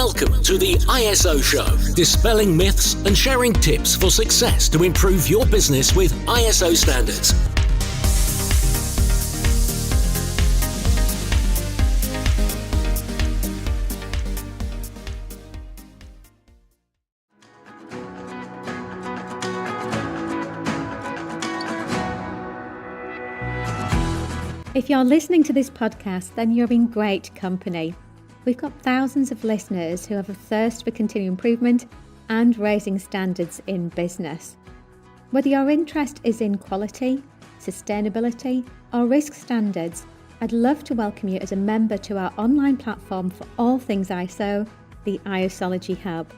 Welcome to the ISO Show, dispelling myths and sharing tips for success to improve your business with ISO standards. If you're listening to this podcast, then you're in great company. We've got thousands of listeners who have a thirst for continual improvement and raising standards in business. Whether your interest is in quality, sustainability, or risk standards, I'd love to welcome you as a member to our online platform for all things ISO, the ISology Hub.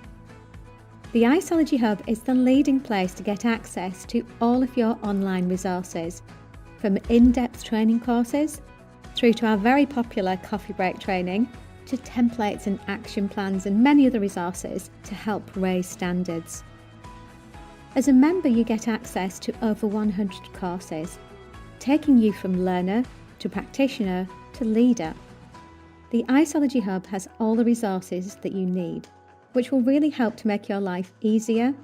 The ISology Hub is the leading place to get access to all of your online resources, from in-depth training courses, through to our very popular coffee break training, to templates and action plans and many other resources to help raise standards. As a member, you get access to over 100 courses, taking you from learner to practitioner to leader. The ISology Hub has all the resources that you need, which will really help to make your life easier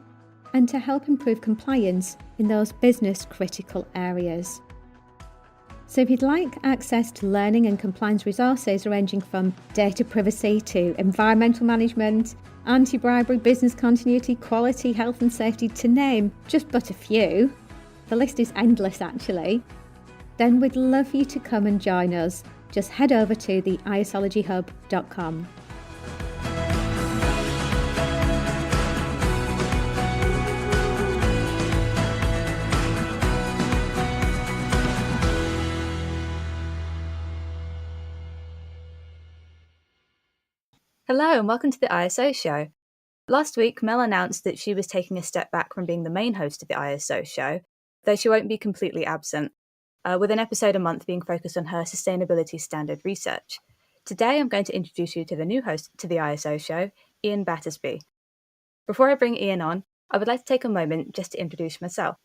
and to help improve compliance in those business critical areas. So if you'd like access to learning and compliance resources ranging from data privacy to environmental management, anti-bribery, business continuity, quality, health and safety, to name just but a few, the list is endless actually, then we'd love for you to come and join us. Just head over to the isologyhub.com. Hello and welcome to the ISO Show. Last week, Mel announced that she was taking a step back from being the main host of the ISO Show, though she won't be completely absent, with an episode a month being focused on her sustainability standard research. Today, I'm going to introduce you to the new host to the ISO Show, Ian Battersby. Before I bring Ian on, I would like to take a moment just to introduce myself.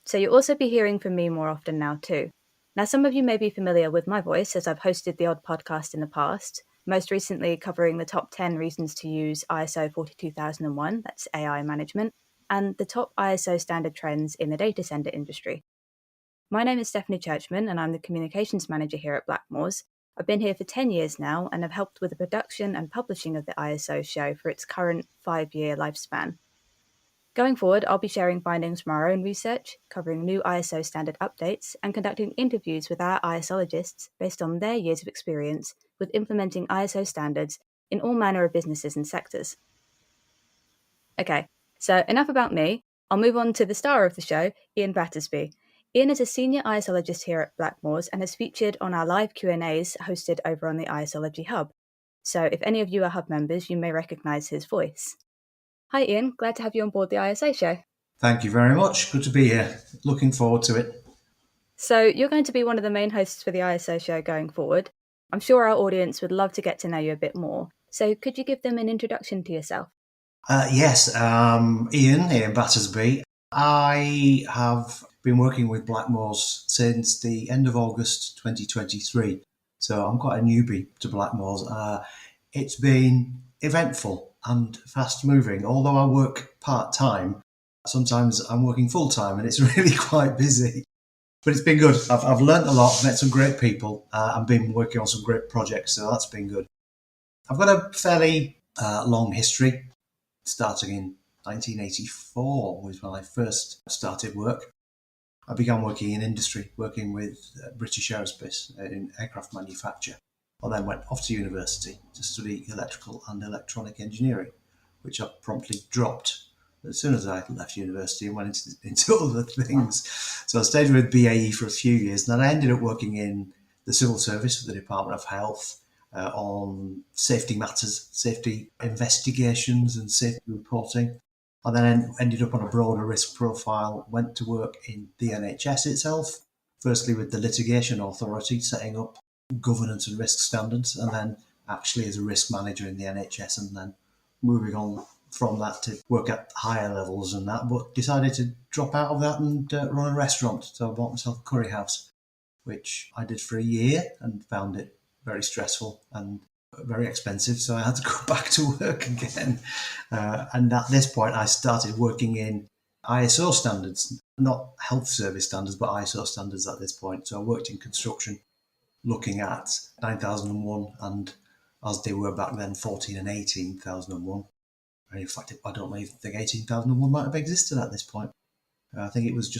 So you'll also be hearing from me more often now too. Now, some of you may be familiar with my voice as I've hosted the odd podcast in the past, most recently covering the top 10 reasons to use ISO 42001, that's AI management, and the top ISO standard trends in the data center industry. My name is Stephanie Churchman, and I'm the communications manager here at Blackmores. I've been here for 10 years now and have helped with the production and publishing of the ISO show for its current 5-year lifespan. Going forward, I'll be sharing findings from our own research, covering new ISO standard updates, and conducting interviews with our ISologists based on their years of experience with implementing ISO standards in all manner of businesses and sectors. Okay, so enough about me. I'll move on to the star of the show, Ian Battersby. Ian is a senior ISologist here at Blackmores and has featured on our live Q&As hosted over on the ISology Hub. So if any of you are Hub members, you may recognise his voice. Hi Ian, glad to have you on board the ISO Show. Thank you very much. Good to be here. Looking forward to it. So you're going to be one of the main hosts for the ISO Show going forward. I'm sure our audience would love to get to know you a bit more. So could you give them an introduction to yourself? Yes, Ian Battersby. I have been working with Blackmores since the end of August 2023. So I'm quite a newbie to Blackmores. It's been eventful and fast moving. Although I work part-time, sometimes I'm working full-time and it's really quite busy. But it's been good. I've learnt a lot, met some great people, and been working on some great projects, so that's been good. I've got a fairly long history, starting in 1984 was when I first started work. I began working in industry, working with British Aerospace in aircraft manufacture. I then went off to university to study electrical and electronic engineering, which I promptly dropped as soon as I left university and went into other things. So I stayed with BAE for a few years, and then I ended up working in the civil service for the Department of Health on safety matters, safety investigations and safety reporting. I then ended up on a broader risk profile, went to work in the NHS itself, firstly with the litigation authority, setting up governance and risk standards, and then actually as a risk manager in the NHS, and then moving on from that to work at higher levels and that, but decided to drop out of that and run a restaurant. So I bought myself a curry house, which I did for a year and found it very stressful and very expensive, so I had to go back to work again. And at this point, I started working in ISO standards, not health service standards, but ISO standards at this point. So I worked in construction, looking at 9001 and, as they were back then, 14 and 18,001. And in fact, I don't even think 18,001 might have existed at this point. I think it was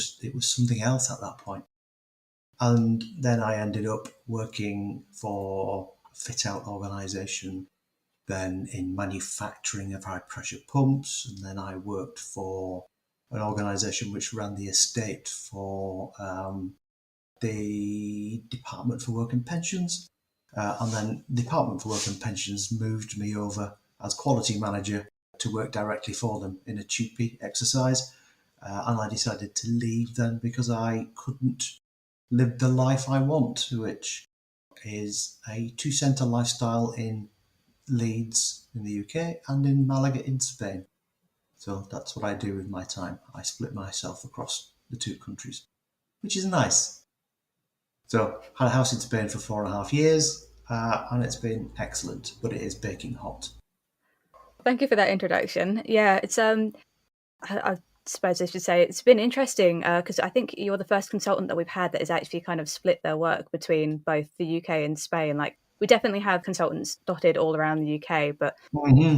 something else at that point. And then I ended up working for a fit-out organisation, then in manufacturing of high-pressure pumps, and then I worked for an organisation which ran the estate for the Department for Work and Pensions. And then the Department for Work and Pensions moved me over as quality manager to work directly for them in a TUPE exercise. And I decided to leave then because I couldn't live the life I want, which is a 2-centre lifestyle in Leeds in the UK and in Malaga in Spain. So that's what I do with my time. I split myself across the two countries, which is nice. So had a house in Spain for 4.5 years, and it's been excellent, but it is baking hot. Thank you for that introduction. Yeah, it's I suppose I should say it's been interesting because I think you're the first consultant that we've had that has actually kind of split their work between both the UK and Spain. Like, we definitely have consultants dotted all around the UK, but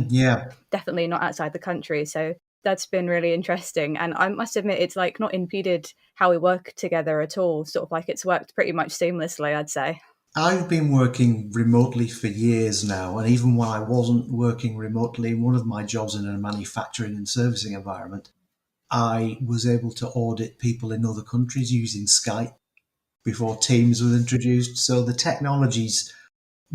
Yeah. definitely not outside the country. So that's been really interesting. And I must admit, it's like not impeded how we work together at all. Sort of like it's worked pretty much seamlessly, I'd say. I've been working remotely for years now, and even when I wasn't working remotely in one of my jobs in a manufacturing and servicing environment, I was able to audit people in other countries using Skype before Teams was introduced. So the technology's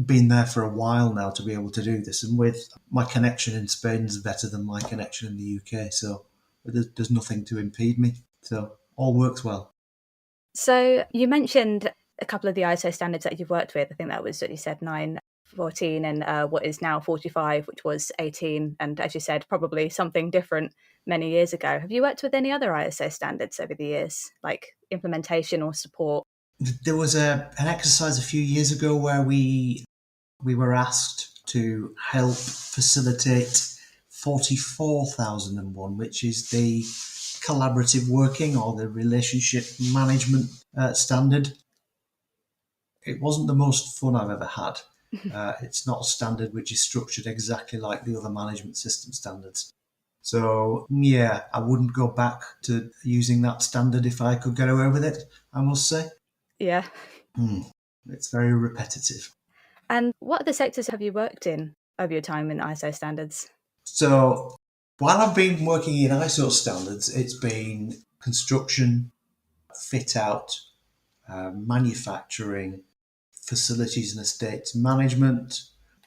been there for a while now to be able to do this. And with my connection in Spain is better than my connection in the UK. So there's nothing to impede me. So all works well. So you mentioned a couple of the ISO standards that you've worked with. I think that was what you said, 914 and what is now 45, which was 18. And as you said, probably something different many years ago. Have you worked with any other ISO standards over the years, like implementation or support? There was an exercise a few years ago where we were asked to help facilitate 44,001, which is the collaborative working or the relationship management standard. It wasn't the most fun I've ever had. It's not a standard which is structured exactly like the other management system standards. So, yeah, I wouldn't go back to using that standard if I could get away with it, I must say. Yeah. It's very repetitive. And what other sectors have you worked in over your time in ISO standards? So, while I've been working in ISO standards, it's been construction, fit out, manufacturing, facilities and estates management,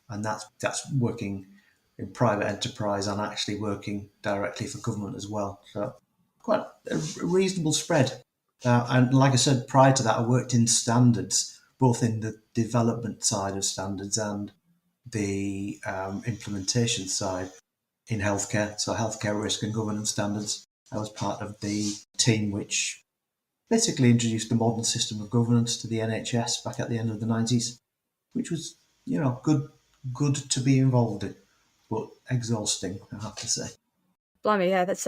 and that's working in private enterprise and actually working directly for government as well. So quite a reasonable spread. And like I said, prior to that, I worked in standards, both in the development side of standards and the implementation side in healthcare. So healthcare risk and governance standards. I was part of the team which basically introduced the modern system of governance to the NHS back at the end of the 90s, which was, good to be involved in, but exhausting, I have to say. Blimey, yeah, that's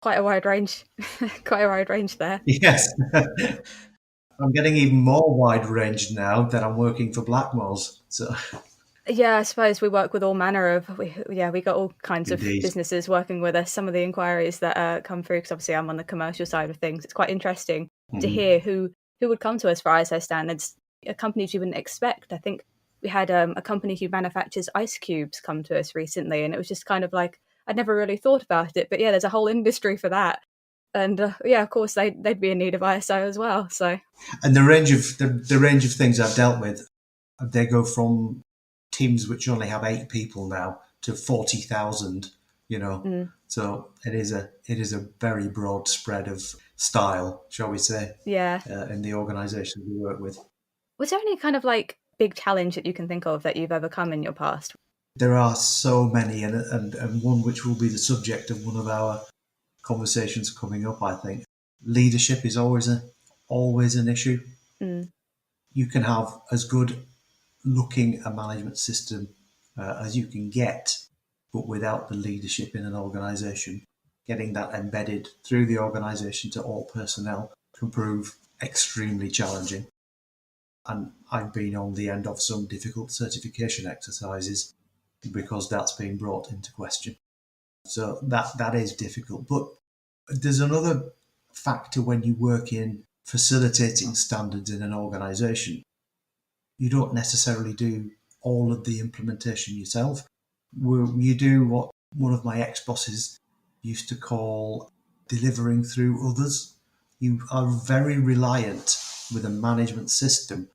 quite a wide range, quite a wide range there. Yes. I'm getting even more wide ranged now that I'm working for Blackmores. So Yeah, I suppose we work with all manner of, we got all kinds Indeed. of businesses working with us. Some of the inquiries that come through, because obviously I'm on the commercial side of things, it's quite interesting to hear who would come to us for ISO standards, companies you wouldn't expect. I think we had a company who manufactures ice cubes come to us recently, and it was just kind of like, I'd never really thought about it, but yeah, there's a whole industry for that. And of course, they'd be in need of ISO as well. So, and the range of things I've dealt with, they go from teams which only have 8 people now to 40,000. So it is a very broad spread of style, shall we say? Yeah. In the organisations we work with. Was there any kind of like big challenge that you can think of that you've overcome in your past? There are so many, and one which will be the subject of one of our conversations coming up, I think. Leadership is always an issue. You can have as good looking a management system as you can get, but without the leadership in an organisation. Getting that embedded through the organisation to all personnel can prove extremely challenging. And I've been on the end of some difficult certification exercises because that's been brought into question. So that is difficult. But there's another factor when you work in facilitating standards in an organisation. You don't necessarily do all of the implementation yourself. You do what one of my ex-bosses used to call delivering through others. You are very reliant with a management system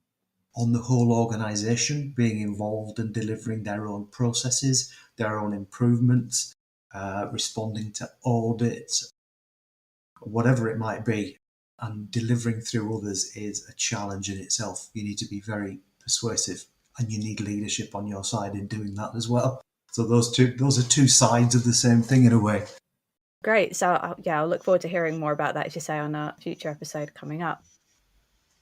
on the whole organisation being involved and delivering their own processes, their own improvements, responding to audits, whatever it might be. And delivering through others is a challenge in itself. You need to be very persuasive, and you need leadership on your side in doing that as well. So those are two sides of the same thing in a way. Great. So I'll look forward to hearing more about that, as you say, on a future episode coming up.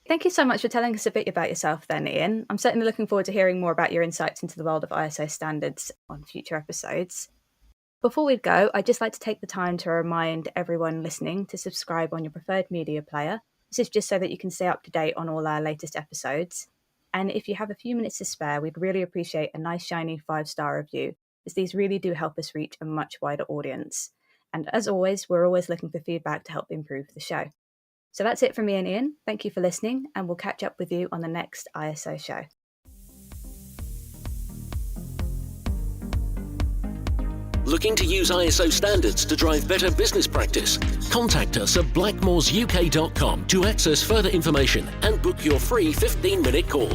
Thank you so much for telling us a bit about yourself then, Ian. I'm certainly looking forward to hearing more about your insights into the world of ISO standards on future episodes. Before we go, I'd just like to take the time to remind everyone listening to subscribe on your preferred media player. This is just so that you can stay up to date on all our latest episodes. And if you have a few minutes to spare, we'd really appreciate a nice shiny 5-star review, as these really do help us reach a much wider audience. And as always, we're always looking for feedback to help improve the show. So that's it from me and Ian. Thank you for listening, and we'll catch up with you on the next ISO show. Looking to use ISO standards to drive better business practice? Contact us at blackmoresuk.com to access further information and book your free 15-minute call.